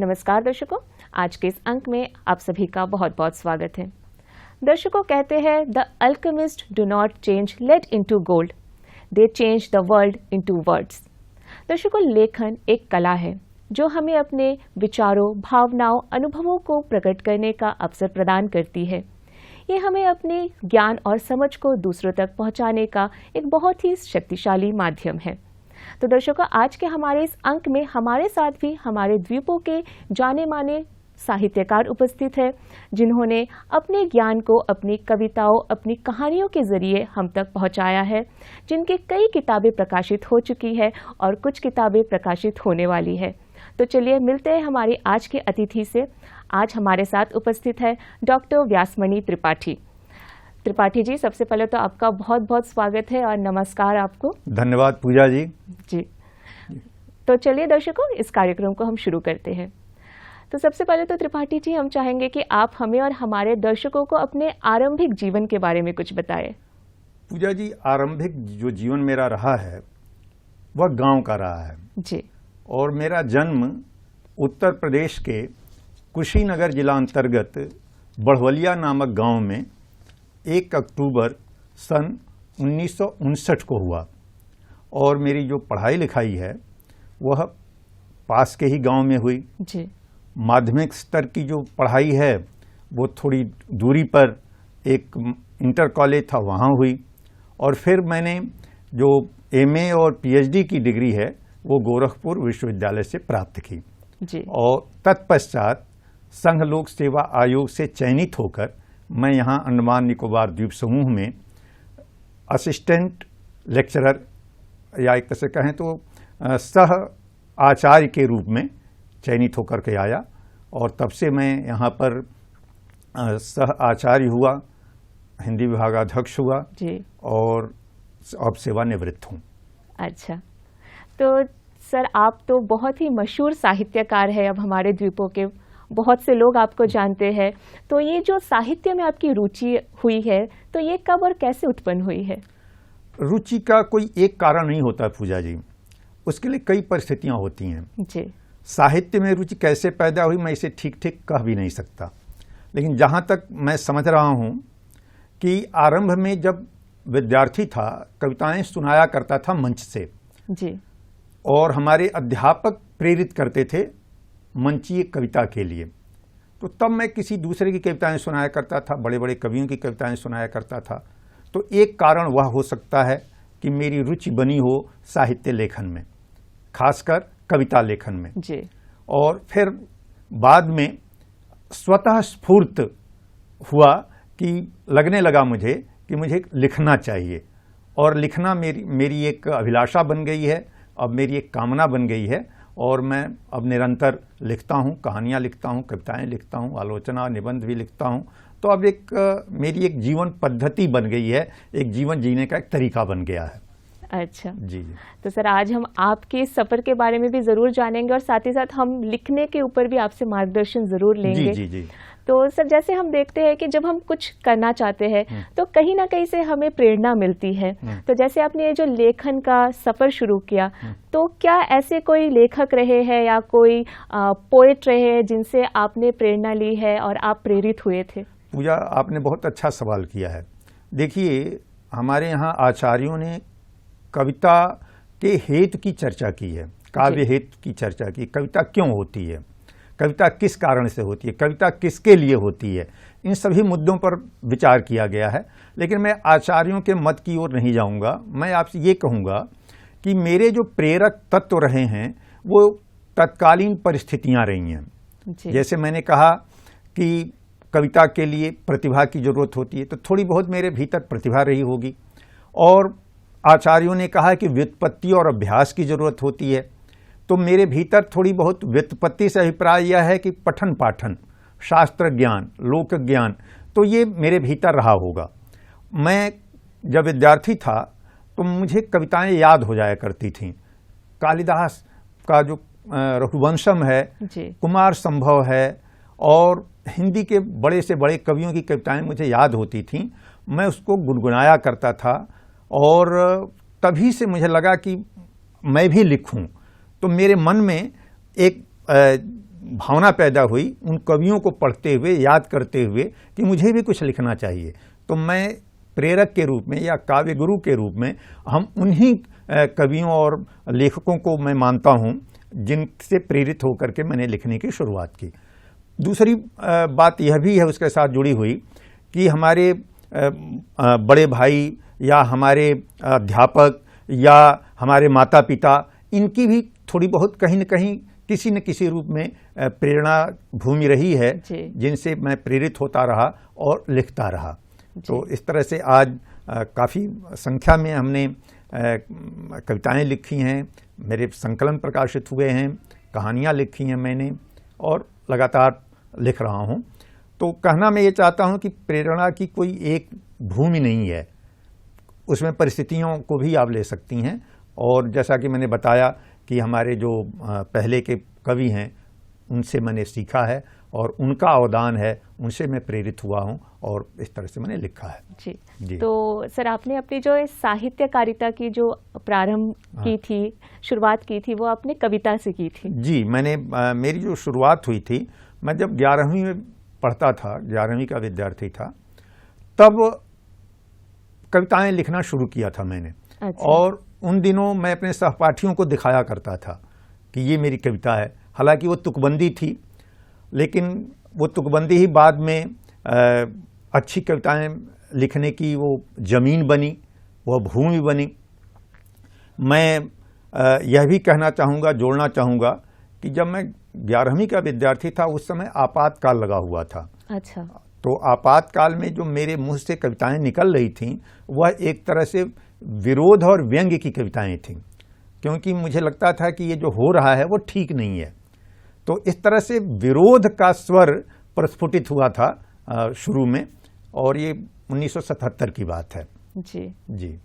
नमस्कार दर्शकों, आज के इस अंक में आप सभी का बहुत बहुत स्वागत है। दर्शकों, कहते हैं the alchemist do not change lead into gold, they change the world into words. दर्शकों, लेखन एक कला है जो हमें अपने विचारों, भावनाओं, अनुभवों को प्रकट करने का अवसर प्रदान करती है। ये हमें अपने ज्ञान और समझ को दूसरों तक पहुंचाने का एक बहुत ही शक्तिशाली माध्यम है। तो दर्शकों, आज के हमारे इस अंक में हमारे साथ भी हमारे द्वीपों के जाने माने साहित्यकार उपस्थित हैं, जिन्होंने अपने ज्ञान को अपनी कविताओं, अपनी कहानियों के जरिए हम तक पहुंचाया है, जिनके कई किताबें प्रकाशित हो चुकी है और कुछ किताबें प्रकाशित होने वाली है। तो चलिए मिलते हैं हमारी आज के अतिथि से। आज हमारे साथ उपस्थित है डॉक्टर व्यासमणि त्रिपाठी। त्रिपाठी जी, सबसे पहले तो आपका बहुत बहुत स्वागत है और नमस्कार आपको। धन्यवाद पूजा जी। जी, तो चलिए दर्शकों, इस कार्यक्रम को हम शुरू करते हैं। तो सबसे पहले तो त्रिपाठी जी, हम चाहेंगे कि आप हमें और हमारे दर्शकों को अपने आरंभिक जीवन के बारे में कुछ बताएं। पूजा जी, आरंभिक जो जीवन मेरा रहा है वह गांव का रहा है जी। और मेरा जन्म उत्तर प्रदेश के कुशीनगर जिला अंतर्गत बढ़वलिया नामक गांव में 1 अक्टूबर सन 1959 को हुआ। और मेरी जो पढ़ाई लिखाई है वह पास के ही गांव में हुई जी। माध्यमिक स्तर की जो पढ़ाई है वो थोड़ी दूरी पर एक इंटर कॉलेज था, वहाँ हुई। और फिर मैंने जो एमए और पीएचडी की डिग्री है वो गोरखपुर विश्वविद्यालय से प्राप्त की जी। और तत्पश्चात संघ लोक सेवा आयोग से चयनित होकर मैं यहाँ अंडमान निकोबार द्वीप समूह में असिस्टेंट लेक्चरर या एक तरह से कहें तो सह आचार्य के रूप में चयनित होकर के आया। और तब से मैं यहाँ पर सह आचार्य हुआ, हिंदी विभागाध्यक्ष हुआ जी। और अब सेवानिवृत्त हूँ। अच्छा, तो सर आप तो बहुत ही मशहूर साहित्यकार है, अब हमारे द्वीपों के बहुत से लोग आपको जानते हैं। तो ये जो साहित्य में आपकी रुचि हुई है, तो ये कब और कैसे उत्पन्न हुई है? रुचि का कोई एक कारण नहीं होता पूजा जी, उसके लिए कई परिस्थितियां होती हैं जी। साहित्य में रुचि कैसे पैदा हुई मैं इसे ठीक ठीक कह भी नहीं सकता, लेकिन जहाँ तक मैं समझ रहा हूँ कि आरंभ में जब विद्यार्थी था कविताएं सुनाया करता था मंच से जी। और हमारे अध्यापक प्रेरित करते थे मंचीय कविता के लिए, तो तब मैं किसी दूसरे की कविताएं सुनाया करता था, बड़े बड़े कवियों की कविताएं सुनाया करता था। तो एक कारण वह हो सकता है कि मेरी रुचि बनी हो साहित्य लेखन में, खासकर कविता लेखन में जी। और फिर बाद में स्वतः स्फूर्त हुआ कि लगने लगा मुझे कि मुझे लिखना चाहिए, और लिखना मेरी एक अभिलाषा बन गई है, अब मेरी एक कामना बन गई है। और मैं अब निरंतर लिखता हूँ, कहानियाँ लिखता हूँ, कविताएं लिखता हूँ, आलोचना निबंध भी लिखता हूँ। तो अब मेरी एक जीवन पद्धति बन गई है, एक जीवन जीने का एक तरीका बन गया है। अच्छा जी। तो सर आज हम आपके सफ़र के बारे में भी ज़रूर जानेंगे और साथ ही साथ हम लिखने के ऊपर भी आपसे मार्गदर्शन ज़रूर लेंगे। जी जी। तो सर जैसे हम देखते हैं कि जब हम कुछ करना चाहते हैं तो कहीं ना कहीं से हमें प्रेरणा मिलती है। तो जैसे आपने ये जो लेखन का सफ़र शुरू किया, तो क्या ऐसे कोई लेखक रहे हैं या कोई पोएट रहे हैं जिनसे आपने प्रेरणा ली है और आप प्रेरित हुए थे? पूजा, आपने बहुत अच्छा सवाल किया है। देखिए, हमारे यहाँ आचार्यों ने कविता के हेतु की चर्चा की है, काव्य हेतु की चर्चा की, कविता क्यों होती है, कविता किस कारण से होती है, कविता किसके लिए होती है, इन सभी मुद्दों पर विचार किया गया है। लेकिन मैं आचार्यों के मत की ओर नहीं जाऊंगा। मैं आपसे ये कहूँगा कि मेरे जो प्रेरक तत्व रहे हैं वो तत्कालीन परिस्थितियाँ रही हैं। जैसे मैंने कहा कि कविता के लिए प्रतिभा की जरूरत होती है, तो थोड़ी बहुत मेरे भीतर प्रतिभा रही होगी। और आचार्यों ने कहा कि व्युत्पत्ति और अभ्यास की जरूरत होती है, तो मेरे भीतर थोड़ी बहुत व्युत्पत्ति से अभिप्राय यह है कि पठन पाठन, शास्त्र ज्ञान, लोक ज्ञान, तो ये मेरे भीतर रहा होगा। मैं जब विद्यार्थी था तो मुझे कविताएं याद हो जाया करती थीं। कालिदास का जो रघुवंशम है, कुमार संभव है, और हिंदी के बड़े से बड़े कवियों की कविताएं मुझे याद होती थीं। मैं उसको गुनगुनाया करता था और तभी से मुझे लगा कि मैं भी लिखूं। तो मेरे मन में एक भावना पैदा हुई उन कवियों को पढ़ते हुए, याद करते हुए कि मुझे भी कुछ लिखना चाहिए। तो मैं प्रेरक के रूप में या काव्य गुरु के रूप में हम उन्हीं कवियों और लेखकों को मैं मानता हूँ जिनसे प्रेरित होकर के मैंने लिखने की शुरुआत की। दूसरी बात यह भी है उसके साथ जुड़ी हुई कि हमारे बड़े भाई या हमारे अध्यापक या हमारे माता पिता, इनकी भी थोड़ी बहुत कहीं न कहीं किसी न किसी रूप में प्रेरणा भूमि रही है जिनसे मैं प्रेरित होता रहा और लिखता रहा। तो इस तरह से आज काफ़ी संख्या में हमने कविताएं लिखी हैं, मेरे संकलन प्रकाशित हुए हैं, कहानियां लिखी हैं मैंने और लगातार लिख रहा हूं। तो कहना मैं ये चाहता हूं कि प्रेरणा की कोई एक भूमि नहीं है, उसमें परिस्थितियों को भी आप ले सकती हैं। और जैसा कि मैंने बताया कि हमारे जो पहले के कवि हैं उनसे मैंने सीखा है और उनका अवदान है, उनसे मैं प्रेरित हुआ हूं और इस तरह से मैंने लिखा है। जी। तो सर, आपने अपनी जो साहित्यकारिता की जो प्रारंभ की थी, शुरुआत की थी, वो आपने कविता से की थी? जी, मैंने मेरी जो शुरुआत हुई थी, मैं जब 11वीं में पढ़ता था, 11वीं का विद्यार्थी था, तब कविताएं लिखना शुरू किया था मैंने। अच्छा। और उन दिनों मैं अपने सहपाठियों को दिखाया करता था कि ये मेरी कविता है। हालांकि वो तुकबंदी थी, लेकिन वो तुकबंदी ही बाद में अच्छी कविताएं लिखने की वो जमीन बनी, वह भूमि बनी। मैं यह भी कहना चाहूँगा, जोड़ना चाहूँगा कि जब मैं 11वीं का विद्यार्थी था उस समय आपातकाल लगा हुआ था। अच्छा। तो आपातकाल में जो मेरे मुंह से कविताएं निकल रही थीं वह एक तरह से विरोध और व्यंग्य की कविताएं थीं, क्योंकि मुझे लगता था कि ये जो हो रहा है वो ठीक नहीं है। तो इस तरह से विरोध का स्वर प्रस्फुटित हुआ था शुरू में, और ये 1977 की बात है। जी।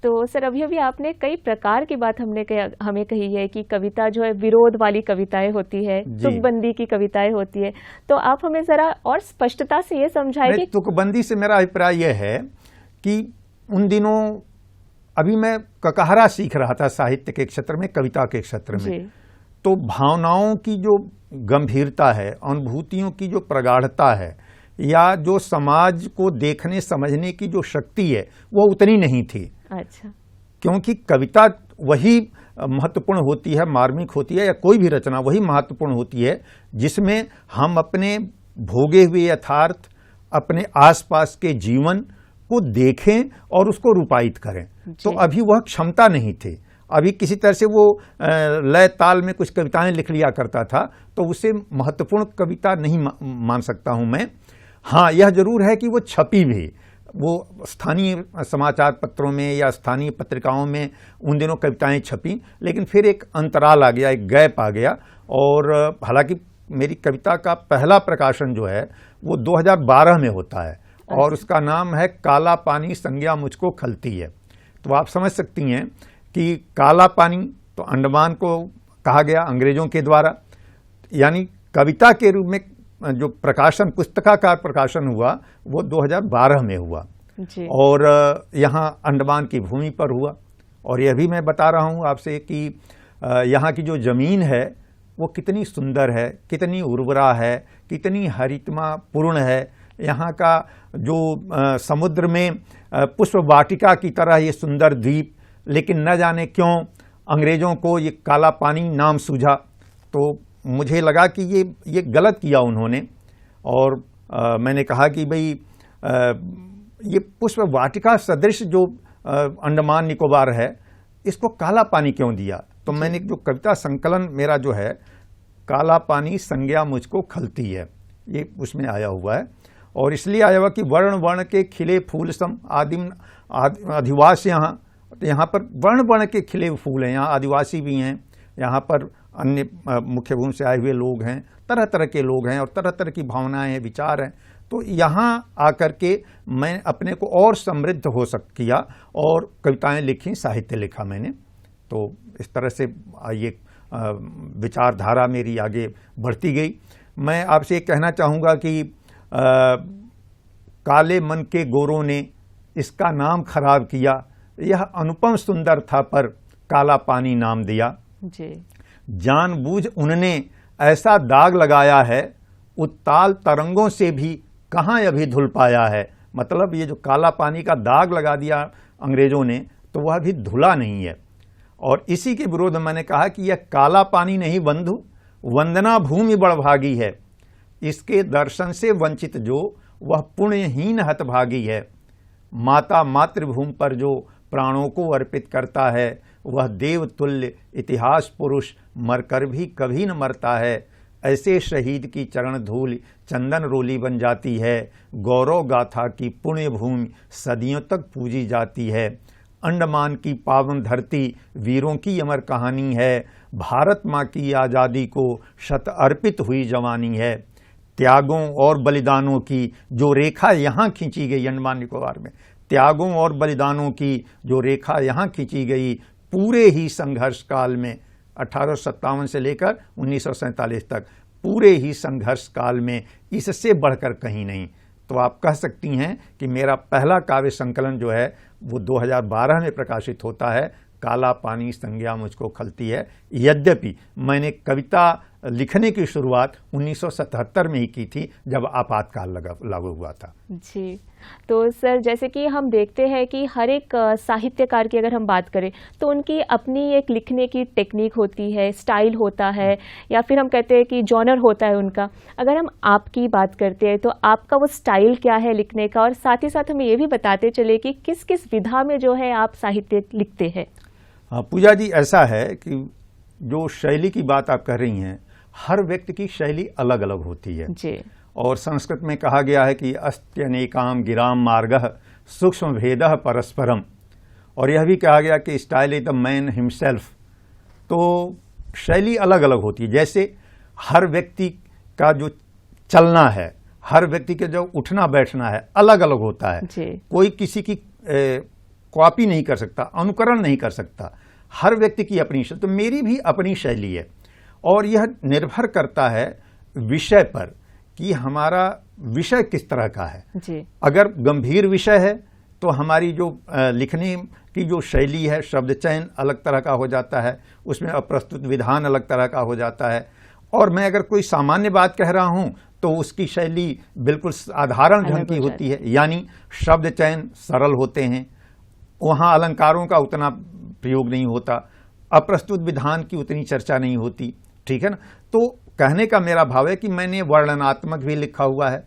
तो सर, अभी आपने कई प्रकार की बात हमें कही है कि कविता जो है विरोध वाली कविताएं होती है, तुकबंदी की कविताएं होती है। तो आप हमें जरा और स्पष्टता से ये समझाइए। तुकबंदी से मेरा अभिप्राय यह है कि उन दिनों अभी मैं ककहरा सीख रहा था साहित्य के क्षेत्र में, कविता के क्षेत्र में। तो भावनाओं की जो गंभीरता है, अनुभूतियों की जो प्रगाढ़ता है, या जो समाज को देखने समझने की जो शक्ति है, वो उतनी नहीं थी। अच्छा। क्योंकि कविता वही महत्वपूर्ण होती है, मार्मिक होती है, या कोई भी रचना वही महत्वपूर्ण होती है जिसमें हम अपने भोगे हुए यथार्थ, अपने आसपास के जीवन को देखें और उसको रूपायित करें। तो अभी वह क्षमता नहीं थी। अभी किसी तरह से वो लय ताल में कुछ कविताएं लिख लिया करता था, तो उसे महत्वपूर्ण कविता नहीं मान सकता हूं मैं। हाँ, यह जरूर है कि वो छपी भी, वो स्थानीय समाचार पत्रों में या स्थानीय पत्रिकाओं में उन दिनों कविताएं छपी, लेकिन फिर एक अंतराल आ गया, एक गैप आ गया। और हालांकि मेरी कविता का पहला प्रकाशन जो है वो 2012 में होता है, और उसका नाम है काला पानी संज्ञा मुझको खलती है। तो आप समझ सकती हैं कि काला पानी तो अंडमान को कहा गया अंग्रेजों के द्वारा, यानी कविता के रूप में जो प्रकाशन, पुस्तकाकार प्रकाशन हुआ वो 2012 में हुआ जी। और यहाँ अंडमान की भूमि पर हुआ। और यह भी मैं बता रहा हूँ आपसे कि यहाँ की जो ज़मीन है वो कितनी सुंदर है, कितनी उर्वरा है, कितनी हरितमा पूर्ण है। यहाँ का जो समुद्र में पुष्प वाटिका की तरह ये सुंदर द्वीप, लेकिन न जाने क्यों अंग्रेज़ों को ये काला पानी नाम सूझा। तो मुझे लगा कि ये गलत किया उन्होंने, और मैंने कहा कि भाई ये पुष्प वाटिका सदृश जो अंडमान निकोबार है, इसको काला पानी क्यों दिया। तो मैंने जो कविता संकलन मेरा जो है, काला पानी संज्ञा मुझको खलती है, ये उसमें आया हुआ है। और इसलिए आया हुआ कि वर्ण वर्ण के खिले फूल सम आदिम आदिवासी, यहाँ पर वर्ण वर्ण के खिले फूल हैं। यहाँ आदिवासी भी हैं, यहाँ पर अन्य मुख्य भूमि से आए हुए लोग हैं, तरह तरह के लोग हैं और तरह तरह की भावनाएं हैं, विचार हैं। तो यहाँ आकर के मैं अपने को और समृद्ध हो किया और कविताएं लिखी, साहित्य लिखा मैंने। तो इस तरह से ये विचारधारा मेरी आगे बढ़ती गई। मैं आपसे ये कहना चाहूँगा कि काले मन के गोरों ने इसका नाम खराब किया, यह अनुपम सुंदर था पर काला पानी नाम दिया। जी। जानबूझ उनने ऐसा दाग लगाया है, उत्ताल तरंगों से भी कहाँ अभी धुल पाया है। मतलब ये जो काला पानी का दाग लगा दिया अंग्रेजों ने, तो वह अभी धुला नहीं है। और इसी के विरोध में मैंने कहा कि यह काला पानी नहीं बंधु, वंदना भूमि बड़भागी है। इसके दर्शन से वंचित जो, वह पुण्यहीन हतभागी है। माता मातृभूमि पर जो प्राणों को अर्पित करता है, वह देवतुल्य इतिहास पुरुष मरकर भी कभी न मरता है। ऐसे शहीद की चरण धूल चंदन रोली बन जाती है। गौरव गाथा की पुण्य भूमि सदियों तक पूजी जाती है। अंडमान की पावन धरती वीरों की अमर कहानी है। भारत माँ की आज़ादी को शत अर्पित हुई जवानी है। त्यागों और बलिदानों की जो रेखा यहाँ खींची गई, अंडमान निकोबार में त्यागों और बलिदानों की जो रेखा यहाँ खींची गई, पूरे ही संघर्ष काल में 1857 से लेकर 1947 तक, पूरे ही संघर्ष काल में इससे बढ़कर कहीं नहीं। तो आप कह सकती हैं कि मेरा पहला काव्य संकलन जो है वो 2012 में प्रकाशित होता है, काला पानी संज्ञा मुझको खलती है। यद्यपि मैंने कविता लिखने की शुरुआत 1977 में ही की थी, जब आपातकाल लागू हुआ था। जी, तो सर जैसे कि हम देखते हैं कि हर एक साहित्यकार की अगर हम बात करें तो उनकी अपनी एक लिखने की टेक्निक होती है, स्टाइल होता है, या फिर हम कहते हैं कि जॉनर होता है उनका। अगर हम आपकी बात करते हैं तो आपका वो स्टाइल क्या है लिखने का, और साथ ही साथ हमें ये भी बताते चले कि किस किस विधा में जो है आप साहित्य लिखते हैं। पूजा जी, ऐसा है कि जो शैली की बात आप कर रही हैं, हर व्यक्ति की शैली अलग अलग होती है जी। और संस्कृत में कहा गया है कि अस्त्यनेकाम गिराम मार्गः सूक्ष्म भेदः परस्परम, और यह भी कहा गया कि style is the man himself. तो शैली अलग अलग होती है। जैसे हर व्यक्ति का जो चलना है, हर व्यक्ति के जो उठना बैठना है, अलग अलग होता है जी। कोई किसी की कॉपी नहीं कर सकता, अनुकरण नहीं कर सकता। हर व्यक्ति की अपनी शैली, तो मेरी भी अपनी शैली है, और यह निर्भर करता है विषय पर कि हमारा विषय किस तरह का है। जी। अगर गंभीर विषय है तो हमारी जो लिखने की जो शैली है, शब्द चयन अलग तरह का हो जाता है, उसमें अप्रस्तुत विधान अलग तरह का हो जाता है। और मैं अगर कोई सामान्य बात कह रहा हूं तो उसकी शैली बिल्कुल साधारण ढंग की होती है, यानी शब्द चयन सरल होते हैं, वहाँ अलंकारों का उतना प्रयोग नहीं होता, अप्रस्तुत विधान की उतनी चर्चा नहीं होती, ठीक है ना। तो कहने का मेरा भाव है कि मैंने वर्णनात्मक भी लिखा हुआ है,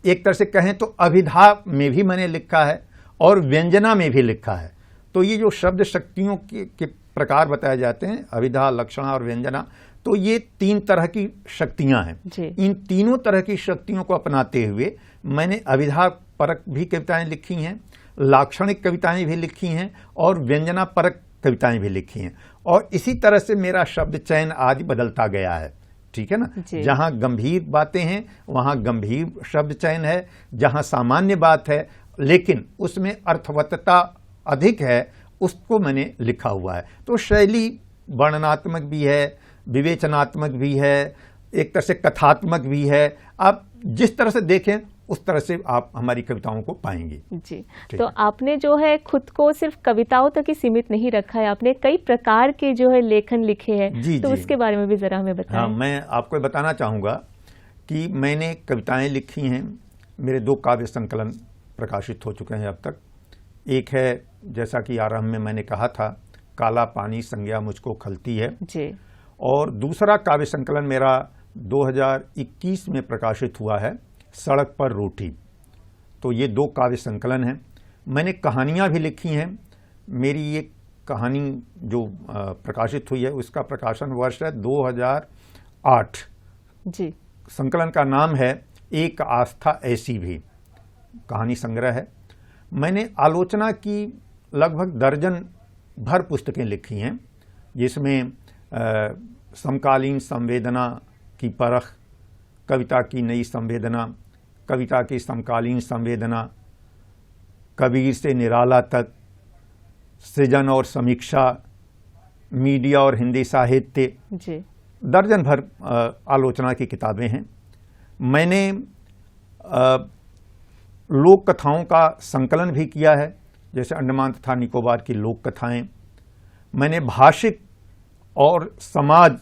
एक तरह से कहें तो अभिधा में भी मैंने लिखा है और व्यंजना में भी लिखा है। तो ये जो शब्द शक्तियों के प्रकार बताए जाते हैं, अभिधा, लक्षणा और व्यंजना, तो ये तीन तरह की शक्तियां हैं। इन तीनों तरह की शक्तियों को अपनाते हुए मैंने अभिधा परक भी कविताएं लिखी हैं, लाक्षणिक कविताएं भी लिखी हैं और व्यंजना परक कविताएं भी लिखी हैं। और इसी तरह से मेरा शब्द चयन आदि बदलता गया है, ठीक है ना। जहां गंभीर बातें हैं वहां गंभीर शब्द चयन है, जहां सामान्य बात है लेकिन उसमें अर्थवत्ता अधिक है, उसको मैंने लिखा हुआ है। तो शैली वर्णनात्मक भी है, विवेचनात्मक भी है, एक तरह से कथात्मक भी है। आप जिस तरह से देखें उस तरह से आप हमारी कविताओं को पाएंगे। जी। तो आपने जो है खुद को सिर्फ कविताओं तक ही सीमित नहीं रखा है, आपने कई प्रकार के जो है लेखन लिखे हैं, तो उसके बारे में भी जरा हमें बताएं। हाँ, मैं आपको बताना चाहूँगा कि मैंने कविताएं लिखी हैं, मेरे 2 काव्य संकलन प्रकाशित हो चुके हैं अब तक। एक है, जैसा कि आरंभ में मैंने कहा था, काला पानी संज्ञा मुझको खलती है जी। और दूसरा काव्य संकलन मेरा 2021 में प्रकाशित हुआ है, सड़क पर रोटी। तो ये 2 काव्य संकलन हैं। मैंने कहानियाँ भी लिखी हैं। मेरी ये कहानी जो प्रकाशित हुई है उसका प्रकाशन वर्ष है 2008 जी। संकलन का नाम है एक आस्था ऐसी भी, कहानी संग्रह है। मैंने आलोचना की लगभग दर्जन भर पुस्तकें लिखी हैं, जिसमें समकालीन संवेदना की परख, कविता की नई संवेदना, कविता की समकालीन संवेदना, कबीर से निराला तक, सृजन और समीक्षा, मीडिया और हिंदी साहित्य, दर्जन भर आलोचना की किताबें हैं। मैंने लोक कथाओं का संकलन भी किया है, जैसे अंडमान तथा निकोबार की लोक कथाएं। मैंने भाषिक और समाज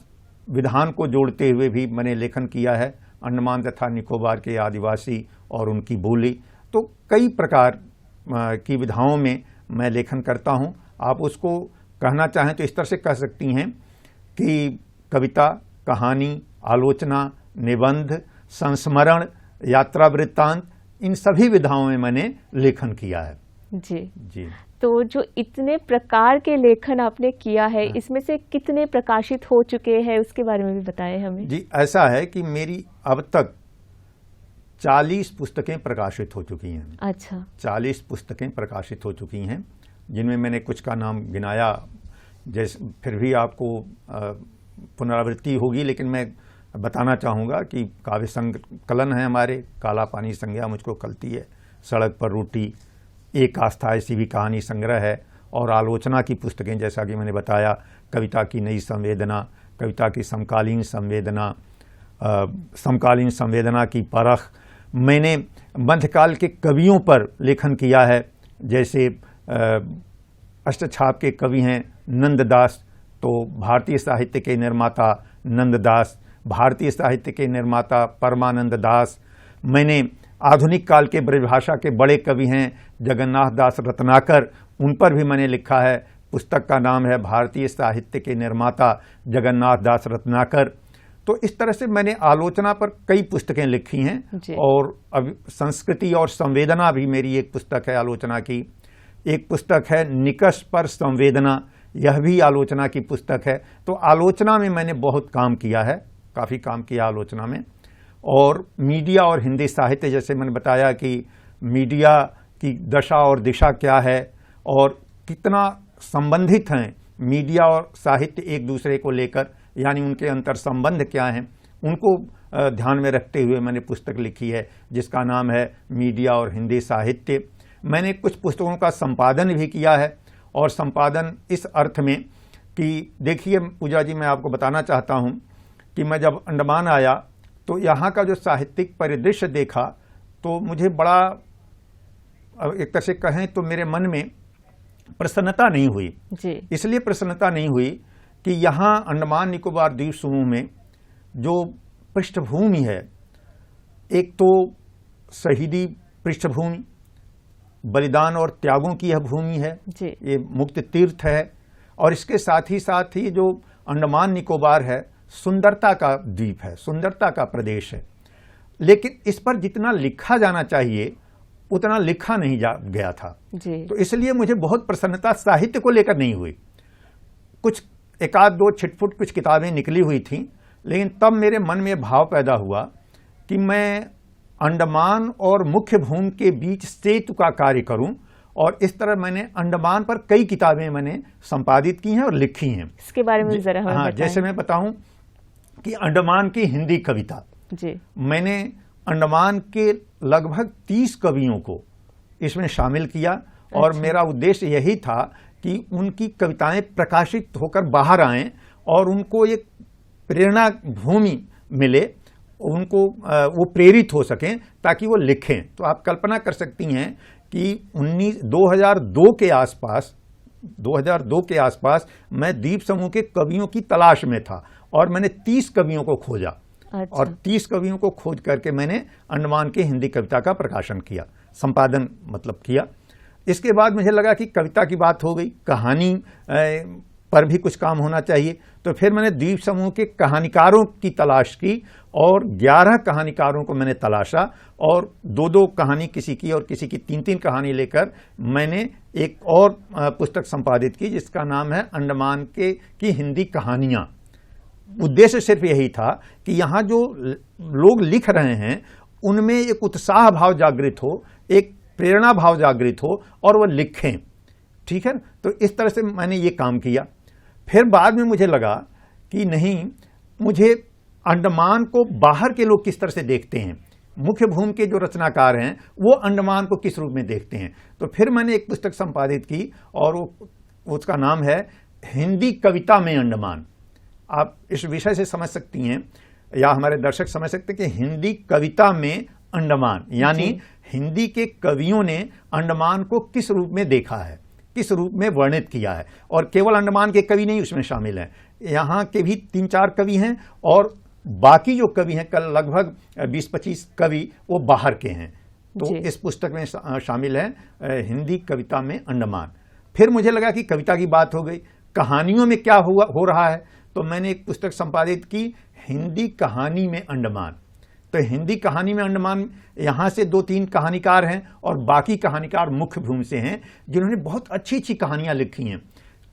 विधान को जोड़ते हुए भी मैंने लेखन किया है, अंडमान तथा निकोबार के आदिवासी और उनकी बोली। तो कई प्रकार की विधाओं में मैं लेखन करता हूं। आप उसको कहना चाहें तो इस तरह से कह सकती हैं कि कविता, कहानी, आलोचना, निबंध, संस्मरण, यात्रा वृत्तांत, इन सभी विधाओं में मैंने लेखन किया है। जी। तो जो इतने प्रकार के लेखन आपने किया है, इसमें से कितने प्रकाशित हो चुके हैं उसके बारे में भी बताएं हमें। जी, ऐसा है कि मेरी अब तक 40 पुस्तकें प्रकाशित हो चुकी हैं। अच्छा। 40 पुस्तकें प्रकाशित हो चुकी हैं, जिनमें मैंने कुछ का नाम गिनाया, जैसे फिर भी आपको पुनरावृत्ति होगी, लेकिन मैं बताना चाहूँगा कि काव्य संकलन है हमारे, काला पानी संज्ञा मुझको कलती है, सड़क पर रोटी, एक आस्था ऐसी भी कहानी संग्रह है, और आलोचना की पुस्तकें जैसा कि मैंने बताया, कविता की नई संवेदना, कविता की समकालीन संवेदना, समकालीन संवेदना की परख। मैंने मध्यकाल के कवियों पर लेखन किया है, जैसे अष्टछाप के कवि हैं नंददास, तो भारतीय साहित्य के निर्माता नंददास, भारतीय साहित्य के निर्माता परमानंद दास। मैंने आधुनिक काल के ब्रजभाषा के बड़े कवि हैं जगन्नाथ दास रत्नाकर, उन पर भी मैंने लिखा है। पुस्तक का नाम है भारतीय साहित्य के निर्माता जगन्नाथ दास रत्नाकर। तो इस तरह से मैंने आलोचना पर कई पुस्तकें लिखी हैं, और अब संस्कृति और संवेदना भी मेरी एक पुस्तक है आलोचना की। एक पुस्तक है निकष पर संवेदना, यह भी आलोचना की पुस्तक है। तो आलोचना में मैंने बहुत काम किया है, काफ़ी काम किया आलोचना में। और मीडिया और हिंदी साहित्य, जैसे मैंने बताया कि मीडिया की दशा और दिशा क्या है और कितना संबंधित हैं मीडिया और साहित्य एक दूसरे को लेकर, यानी उनके अंतर संबंध क्या हैं, उनको ध्यान में रखते हुए मैंने पुस्तक लिखी है जिसका नाम है मीडिया और हिंदी साहित्य। मैंने कुछ पुस्तकों का संपादन भी किया है, और संपादन इस अर्थ में कि देखिए पूजा जी, मैं आपको बताना चाहता हूँ कि मैं जब अंडमान आया तो यहाँ का जो साहित्यिक परिदृश्य देखा तो मुझे बड़ा, एक तरह से कहें तो मेरे मन में प्रसन्नता नहीं हुई जी। इसलिए प्रसन्नता नहीं हुई कि यहाँ अंडमान निकोबार द्वीप समूह में जो पृष्ठभूमि है, एक तो शहीदी पृष्ठभूमि, बलिदान और त्यागों की यह भूमि है, ये मुक्त तीर्थ है, और इसके साथ ही जो अंडमान निकोबार है सुंदरता का द्वीप है, सुंदरता का प्रदेश है। लेकिन इस पर जितना लिखा जाना चाहिए उतना लिखा नहीं गया था जी। तो इसलिए मुझे बहुत प्रसन्नता साहित्य को लेकर नहीं हुई। कुछ एक आध दो छिटपुट कुछ किताबें निकली हुई थीं, लेकिन तब मेरे मन में भाव पैदा हुआ कि मैं अंडमान और मुख्य भूमि के बीच सेतु का कार्य करूं, और इस तरह मैंने अंडमान पर कई किताबें मैंने संपादित की हैं और लिखी हैं। इसके बारे में जरा हमें बताएं। जैसे मैं बताऊं कि अंडमान की हिंदी कविता जी। मैंने अंडमान के लगभग 30 कवियों को इसमें शामिल किया, और मेरा उद्देश्य यही था कि उनकी कविताएं प्रकाशित होकर बाहर आएं और उनको एक प्रेरणा भूमि मिले, उनको वो प्रेरित हो सकें ताकि वो लिखें। तो आप कल्पना कर सकती हैं कि 2002 के आसपास मैं द्वीप समूह के कवियों की तलाश में था, और मैंने 30 कवियों को खोजा। अच्छा। और 30 कवियों को खोज करके मैंने अंडमान की हिंदी कविता का प्रकाशन किया, संपादन मतलब किया। इसके बाद मुझे लगा कि कविता की बात हो गई, कहानी पर भी कुछ काम होना चाहिए। तो फिर मैंने द्वीप समूह के कहानीकारों की तलाश की, और 11 कहानीकारों को मैंने तलाशा, और 2-2 कहानी किसी की और किसी की 3-3 कहानी लेकर मैंने एक और पुस्तक संपादित की जिसका नाम है अंडमान की हिंदी कहानियाँ। उद्देश्य सिर्फ यही था कि यहाँ जो लोग लिख रहे हैं उनमें एक उत्साह भाव जागृत हो, एक प्रेरणा भाव जागृत हो, और वो लिखें। ठीक है, तो इस तरह से मैंने ये काम किया। फिर बाद में मुझे लगा कि नहीं, मुझे अंडमान को बाहर के लोग किस तरह से देखते हैं, मुख्य भूमि के जो रचनाकार हैं वो अंडमान को किस रूप में देखते हैं। तो फिर मैंने एक पुस्तक संपादित की, और उसका नाम है हिंदी कविता में अंडमान। आप इस विषय से समझ सकती हैं, या हमारे दर्शक समझ सकते हैं कि हिंदी कविता में अंडमान, यानी हिंदी के कवियों ने अंडमान को किस रूप में देखा है, किस रूप में वर्णित किया है। और केवल अंडमान के कवि नहीं उसमें शामिल हैं, यहाँ के भी 3-4 कवि हैं और बाकी जो कवि हैं कल लगभग 20-25 कवि वो बाहर के हैं। तो इस पुस्तक में शामिल है हिंदी कविता में अंडमान। फिर मुझे लगा कि कविता की बात हो गई, कहानियों में क्या हो रहा है, तो मैंने एक पुस्तक संपादित की हिंदी कहानी में अंडमान। तो हिंदी कहानी में अंडमान, यहाँ से 2-3 कहानीकार हैं और बाकी कहानीकार मुख्य भूमि से हैं जिन्होंने बहुत अच्छी अच्छी कहानियाँ लिखी हैं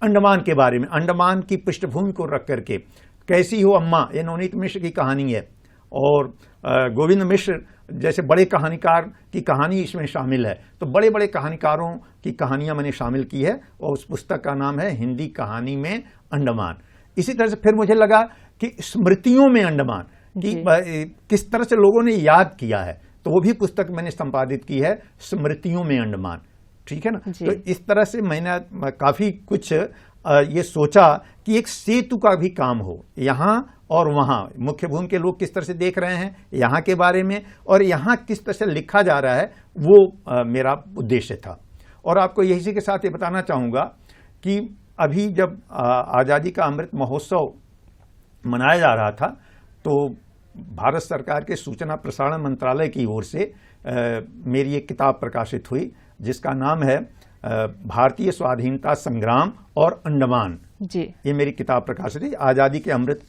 अंडमान के बारे में। अंडमान की पृष्ठभूमि को रख करके कैसी हो अम्मा, ये नवनीत मिश्र की कहानी है और गोविंद मिश्र जैसे बड़े कहानीकार की कहानी इसमें शामिल है। तो बड़े बड़े कहानीकारों की कहानियां मैंने शामिल की है और उस पुस्तक का नाम है हिंदी कहानी में अंडमान। इसी तरह से फिर मुझे लगा कि स्मृतियों में अंडमान कि किस तरह से लोगों ने याद किया है, तो वो भी पुस्तक मैंने संपादित की है स्मृतियों में अंडमान। ठीक है ना। तो इस तरह से मैंने काफी कुछ ये सोचा कि एक सेतु का भी काम हो, यहाँ और वहाँ मुख्य भूमि के लोग किस तरह से देख रहे हैं यहाँ के बारे में और यहाँ किस तरह से लिखा जा रहा है, वो मेरा उद्देश्य था। और आपको यही के साथ ये बताना चाहूँगा कि अभी जब आज़ादी का अमृत महोत्सव मनाया जा रहा था तो भारत सरकार के सूचना प्रसारण मंत्रालय की ओर से मेरी एक किताब प्रकाशित हुई जिसका नाम है भारतीय स्वाधीनता संग्राम और अंडमान जी। ये मेरी किताब प्रकाशित हुई, आज़ादी के अमृत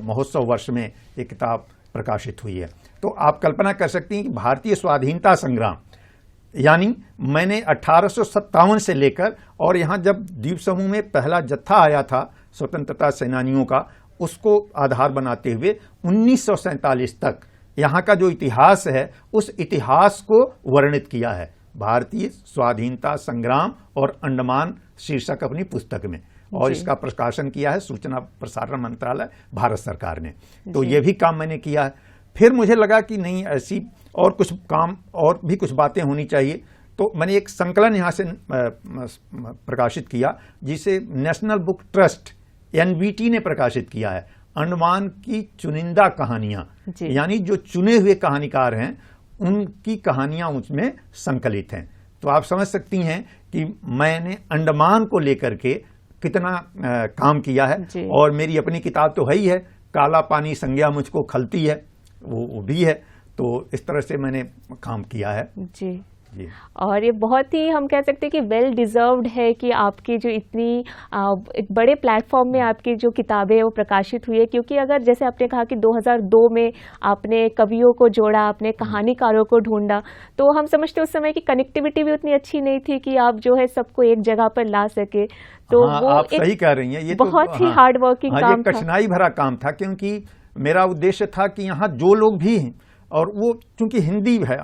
महोत्सव वर्ष में ये किताब प्रकाशित हुई है। तो आप कल्पना कर सकती हैं कि भारतीय स्वाधीनता संग्राम यानी मैंने 1857 से लेकर और यहाँ जब द्वीप समूह में पहला जत्था आया था स्वतंत्रता सेनानियों का, उसको आधार बनाते हुए 1947 तक यहाँ का जो इतिहास है उस इतिहास को वर्णित किया है भारतीय स्वाधीनता संग्राम और अंडमान शीर्षक अपनी पुस्तक में, और इसका प्रकाशन किया है सूचना प्रसारण मंत्रालय भारत सरकार ने। तो ये भी काम मैंने किया है। फिर मुझे लगा कि नहीं, ऐसी और कुछ काम और भी कुछ बातें होनी चाहिए, तो मैंने एक संकलन यहाँ से प्रकाशित किया जिसे नेशनल बुक ट्रस्ट NBT ने प्रकाशित किया है, अंडमान की चुनिंदा कहानियां, यानी जो चुने हुए कहानीकार हैं उनकी कहानियां उसमें संकलित हैं। तो आप समझ सकती हैं कि मैंने अंडमान को लेकर के कितना काम किया है। और मेरी अपनी किताब तो है ही है, काला पानी संज्ञा मुझको खलती है, वो भी है। तो इस तरह से मैंने काम किया है जी। और ये बहुत ही हम कह सकते हैं कि वेल डिजर्व्ड है कि आपकी जो इतनी एक बड़े प्लेटफॉर्म में आपकी जो किताबें वो प्रकाशित हुई है, क्योंकि अगर जैसे आपने कहा कि 2002 में आपने कवियों को जोड़ा, आपने कहानीकारों को ढूंढा, तो हम समझते उस समय की कनेक्टिविटी भी उतनी अच्छी नहीं थी कि आप जो है सबको एक जगह पर ला सके। तो वो आप सही कह रही हैं, ये बहुत ही हार्ड वर्किंग काम था, कठिनाई भरा काम था, क्योंकि मेरा उद्देश्य था कि यहाँ जो लोग भी हैं, और वो चूंकि हिंदी है,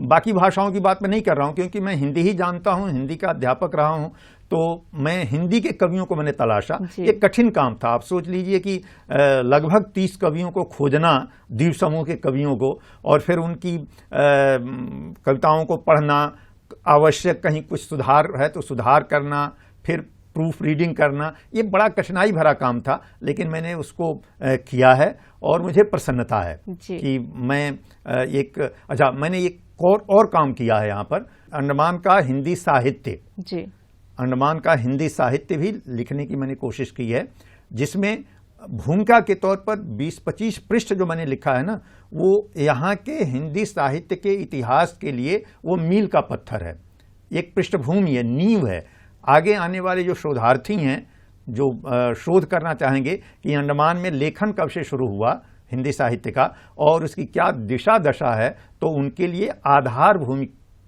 बाकी भाषाओं की बात मैं नहीं कर रहा हूँ क्योंकि मैं हिंदी ही जानता हूँ, हिंदी का अध्यापक रहा हूँ, तो मैं हिंदी के कवियों को मैंने तलाशा। ये कठिन काम था। आप सोच लीजिए कि लगभग 30 कवियों को खोजना, द्वीप समूह के कवियों को, और फिर उनकी कविताओं को पढ़ना, आवश्यक कहीं कुछ सुधार है तो सुधार करना, फिर प्रूफ रीडिंग करना, ये बड़ा कठिनाई भरा काम था, लेकिन मैंने उसको किया है और मुझे प्रसन्नता है कि मैं मैंने एक और काम किया है यहाँ पर। अंडमान का हिंदी साहित्य जी, अंडमान का हिंदी साहित्य भी लिखने की मैंने कोशिश की है, जिसमें भूमिका के तौर पर 20-25 पृष्ठ जो मैंने लिखा है ना, वो यहाँ के हिंदी साहित्य के इतिहास के लिए वो मील का पत्थर है, एक पृष्ठभूमि है, नींव है। आगे आने वाले जो शोधार्थी हैं जो शोध करना चाहेंगे कि अंडमान में लेखन कब से शुरू हुआ हिंदी साहित्य का और उसकी क्या दिशा दशा है, तो उनके लिए आधार भूमि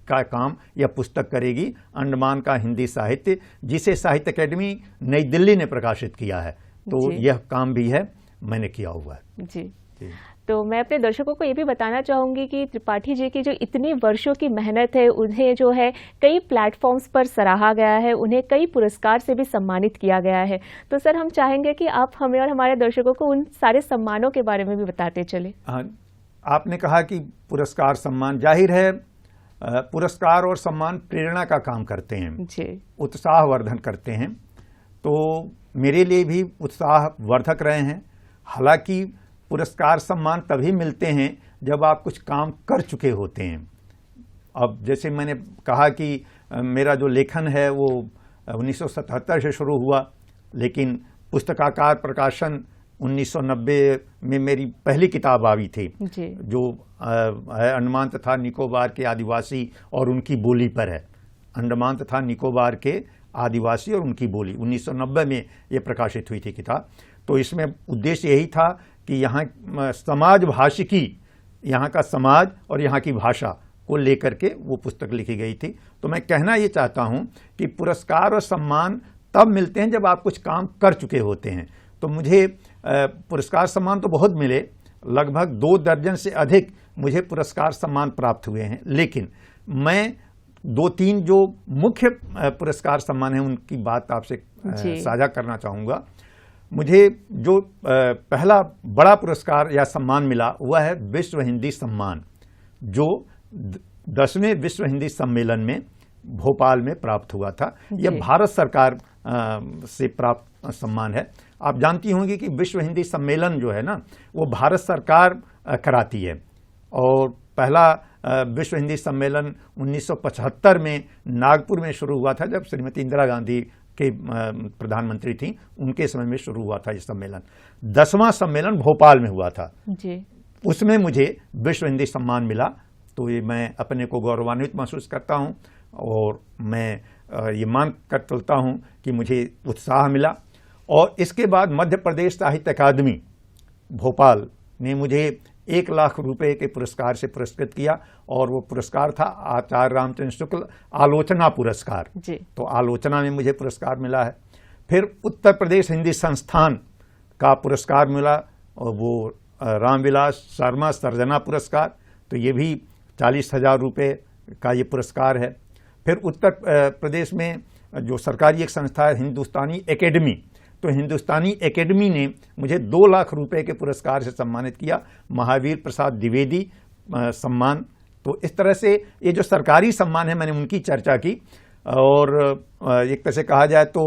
का काम यह पुस्तक करेगी, अंडमान का हिंदी साहित्य, जिसे साहित्य अकेडमी नई दिल्ली ने प्रकाशित किया है। तो यह काम भी है, मैंने किया हुआ है जी। तो मैं अपने दर्शकों को ये भी बताना चाहूँगी कि त्रिपाठी जी की जो इतनी वर्षों की मेहनत है, उन्हें जो है कई प्लेटफॉर्म्स पर सराहा गया है, उन्हें कई पुरस्कार से भी सम्मानित किया गया है। तो सर, हम चाहेंगे कि आप हमें और हमारे दर्शकों को उन सारे सम्मानों के बारे में भी बताते चले। आपने कहा कि पुरस्कार सम्मान, जाहिर है पुरस्कार और सम्मान प्रेरणा का काम करते हैं जी, उत्साहवर्धन करते हैं। तो मेरे लिए भी उत्साहवर्धक रहे हैं। हालांकि पुरस्कार सम्मान तभी मिलते हैं जब आप कुछ काम कर चुके होते हैं। अब जैसे मैंने कहा कि मेरा जो लेखन है वो 1977 से शुरू हुआ, लेकिन पुस्तकाकार प्रकाशन 1990 में मेरी पहली किताब आई थी जी। जो है अंडमान तथा निकोबार के आदिवासी और उनकी बोली पर है। अंडमान तथा निकोबार के आदिवासी और उनकी बोली 1990 में ये प्रकाशित हुई थी किताब। तो इसमें उद्देश्य यही था कि यहाँ समाज भाषिकी, यहाँ का समाज और यहाँ की भाषा को लेकर के वो पुस्तक लिखी गई थी। तो मैं कहना ये चाहता हूँ कि पुरस्कार और सम्मान तब मिलते हैं जब आप कुछ काम कर चुके होते हैं। तो मुझे पुरस्कार सम्मान तो बहुत मिले, लगभग 2 दर्जन से अधिक मुझे पुरस्कार सम्मान प्राप्त हुए हैं, लेकिन मैं 2-3 जो मुख्य पुरस्कार सम्मान हैं उनकी बात आपसे साझा करना चाहूँगा। मुझे जो पहला बड़ा पुरस्कार या सम्मान मिला वह है विश्व हिंदी सम्मान, जो 10वें विश्व हिंदी सम्मेलन में भोपाल में प्राप्त हुआ था। यह भारत सरकार से प्राप्त सम्मान है। आप जानती होंगी कि विश्व हिंदी सम्मेलन जो है ना वो भारत सरकार कराती है, और पहला विश्व हिंदी सम्मेलन 1975 में नागपुर में शुरू हुआ था, जब श्रीमती इंदिरा गांधी के प्रधानमंत्री थी, उनके समय में शुरू हुआ था ये सम्मेलन। 10वां सम्मेलन भोपाल में हुआ था जी। उसमें मुझे विश्व हिंदी सम्मान मिला। तो ये मैं अपने को गौरवान्वित महसूस करता हूँ, और मैं ये मान कर चलता हूँ कि मुझे उत्साह मिला। और इसके बाद मध्य प्रदेश साहित्य अकादमी भोपाल ने मुझे 1 लाख रुपए के पुरस्कार से पुरस्कृत किया, और वो पुरस्कार था आचार्य रामचंद्र शुक्ल आलोचना पुरस्कार जी। तो आलोचना में मुझे पुरस्कार मिला है। फिर उत्तर प्रदेश हिंदी संस्थान का पुरस्कार मिला, और वो रामविलास शर्मा सर्जना पुरस्कार, तो ये भी 40,000 रुपये का ये पुरस्कार है। फिर उत्तर प्रदेश में जो सरकारी एक संस्था है हिंदुस्तानी एकेडमी, तो हिंदुस्तानी एकेडमी ने मुझे 2 लाख रुपए के पुरस्कार से सम्मानित किया, महावीर प्रसाद द्विवेदी सम्मान। तो इस तरह से ये जो सरकारी सम्मान है मैंने उनकी चर्चा की। और एक तरह से कहा जाए तो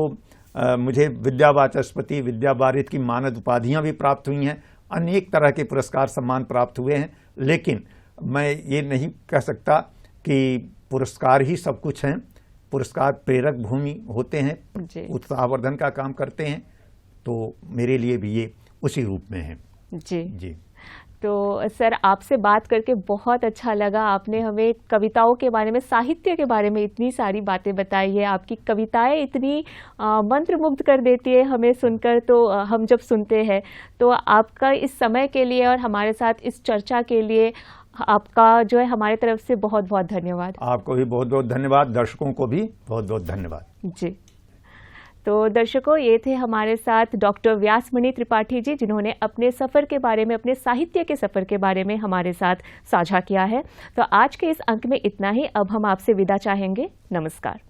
मुझे विद्या वाचस्पति, विद्या वारिध की मानद उपाधियां भी प्राप्त हुई हैं, अनेक तरह के पुरस्कार सम्मान प्राप्त हुए हैं। लेकिन मैं ये नहीं कह सकता कि पुरस्कार ही सब कुछ हैं। पुरस्कार प्रेरक भूमि होते हैं, उत्साहवर्धन का काम करते हैं। तो मेरे लिए भी ये उसी रूप में है जी जी। तो सर, आपसे बात करके बहुत अच्छा लगा। आपने हमें कविताओं के बारे में, साहित्य के बारे में इतनी सारी बातें बताई है। आपकी कविताएं इतनी मंत्रमुग्ध कर देती है हमें सुनकर। तो हम जब सुनते हैं तो आपका इस समय के लिए और हमारे साथ इस चर्चा के लिए आपका जो है हमारे तरफ से बहुत बहुत धन्यवाद। आपको भी बहुत बहुत धन्यवाद, दर्शकों को भी बहुत बहुत धन्यवाद जी। तो दर्शकों, ये थे हमारे साथ डॉक्टर व्यासमणि त्रिपाठी जी, जिन्होंने अपने सफ़र के बारे में, अपने साहित्य के सफ़र के बारे में हमारे साथ साझा किया है। तो आज के इस अंक में इतना ही। अब हम आपसे विदा चाहेंगे। नमस्कार।